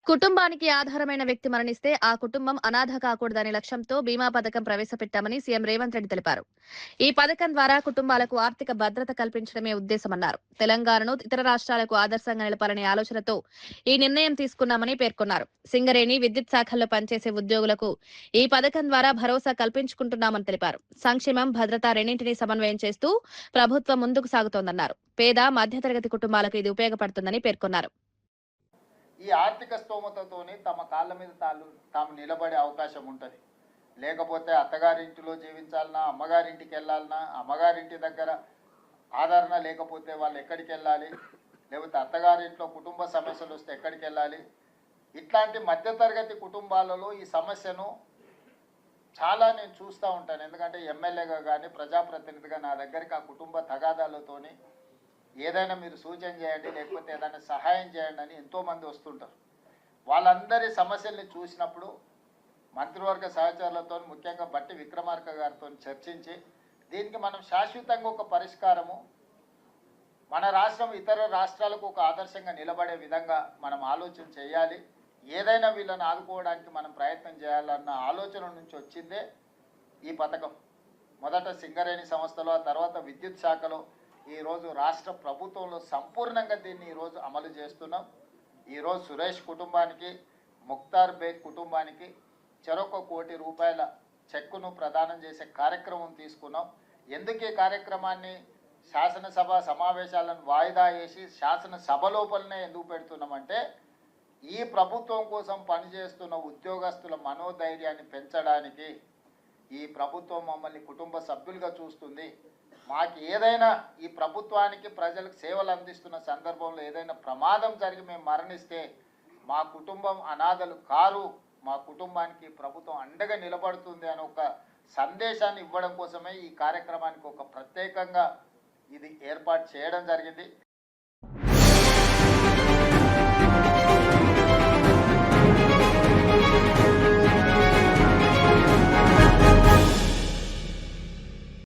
కుటుంబానికి ఆధారమైన వ్యక్తి మరణిస్తే ఆ కుటుంబం అనాథ కాకూడదనే లక్ష్యంతో బీమా పథకం ప్రవేశపెట్టామని సీఎం రేవంత్ రెడ్డి తెలిపారు. ఈ పథకం ద్వారా కుటుంబాలకు ఆర్థిక భద్రత కల్పించడమే ఉద్దేశమన్నారు. తెలంగాణను ఇతర రాష్ట్రాలకు ఆదర్శంగా నిలపాలనే ఆలోచనతో ఈ నిర్ణయం తీసుకున్నామని పేర్కొన్నారు. సింగరేణి, విద్యుత్ శాఖల్లో పనిచేసే ఉద్యోగులకు ఈ పథకం ద్వారా భరోసా కల్పించుకుంటున్నామని తెలిపారు. సంక్షేమం, భద్రత రెండింటినీ సమన్వయం చేస్తూ ప్రభుత్వం ముందుకు సాగుతోందన్నారు. పేద, మధ్యతరగతి కుటుంబాలకు ఇది ఉపయోగపడుతుందని పేర్కొన్నారు. ఈ ఆర్థిక స్తోమతతోని తమ కాళ్ళ మీద తాము నిలబడే అవకాశం ఉంటుంది. లేకపోతే అత్తగారింటిలో జీవించాలన్నా, అమ్మగారింటికి వెళ్ళాలన్నా, అమ్మగారింటి దగ్గర ఆదరణ లేకపోతే వాళ్ళు ఎక్కడికి వెళ్ళాలి, లేకపోతే అత్తగారింట్లో కుటుంబ సమస్యలు వస్తే ఎక్కడికి వెళ్ళాలి. ఇట్లాంటి మధ్యతరగతి కుటుంబాలలో ఈ సమస్యను చాలా నేను చూస్తూ ఉంటాను. ఎందుకంటే ఎమ్మెల్యేగా కానీ ప్రజాప్రతినిధిగా నా దగ్గరికి ఆ కుటుంబ తగాదాలతోని ఏదైనా మీరు సూచన చేయండి, లేకపోతే ఏదైనా సహాయం చేయండి అని ఎంతోమంది వస్తుంటారు. వాళ్ళందరి సమస్యల్ని చూసినప్పుడు మంత్రివర్గ సహచరులతో, ముఖ్యంగా బట్టి విక్రమార్క గారితో చర్చించి దీనికి మనం శాశ్వతంగా ఒక పరిష్కారము, మన రాష్ట్రం ఇతర రాష్ట్రాలకు ఒక ఆదర్శంగా నిలబడే విధంగా మనం ఆలోచన చేయాలి. ఏదైనా వీళ్ళని ఆదుకోవడానికి మనం ప్రయత్నం చేయాలన్న ఆలోచన నుంచి వచ్చిందే ఈ పథకం. మొదట సింగరేణి సంస్థలో, ఆ తర్వాత విద్యుత్ శాఖలో, ఈరోజు రాష్ట్ర ప్రభుత్వంలో సంపూర్ణంగా దీన్ని ఈరోజు అమలు చేస్తున్నాం. ఈరోజు సురేష్ కుటుంబానికి, ముక్తార్ బేగ్ కుటుంబానికి చెరొక ₹1,00,00,000 చెక్కును ప్రదానం చేసే కార్యక్రమం తీసుకున్నాం. ఎందుకు ఈ కార్యక్రమాన్ని శాసనసభ సమావేశాలను వాయిదా వేసి శాసనసభ లోపలనే ఎందుకు పెడుతున్నామంటే, ఈ ప్రభుత్వం కోసం పనిచేస్తున్న ఉద్యోగస్తుల మనోధైర్యాన్ని పెంచడానికి. ఈ ప్రభుత్వం మమ్మల్ని కుటుంబ సభ్యులుగా చూస్తుంది. మాకు ఏదైనా ఈ ప్రభుత్వానికి, ప్రజలకు సేవలు అందిస్తున్న సందర్భంలో ఏదైనా ప్రమాదం జరిగి మేము మరణిస్తే మా కుటుంబం అనాథలు కారు, మా కుటుంబానికి ప్రభుత్వం అండగా నిలబడుతుంది అని ఒక సందేశాన్ని ఇవ్వడం కోసమే ఈ కార్యక్రమానికి ఒక ప్రత్యేకంగా ఇది ఏర్పాటు చేయడం జరిగింది.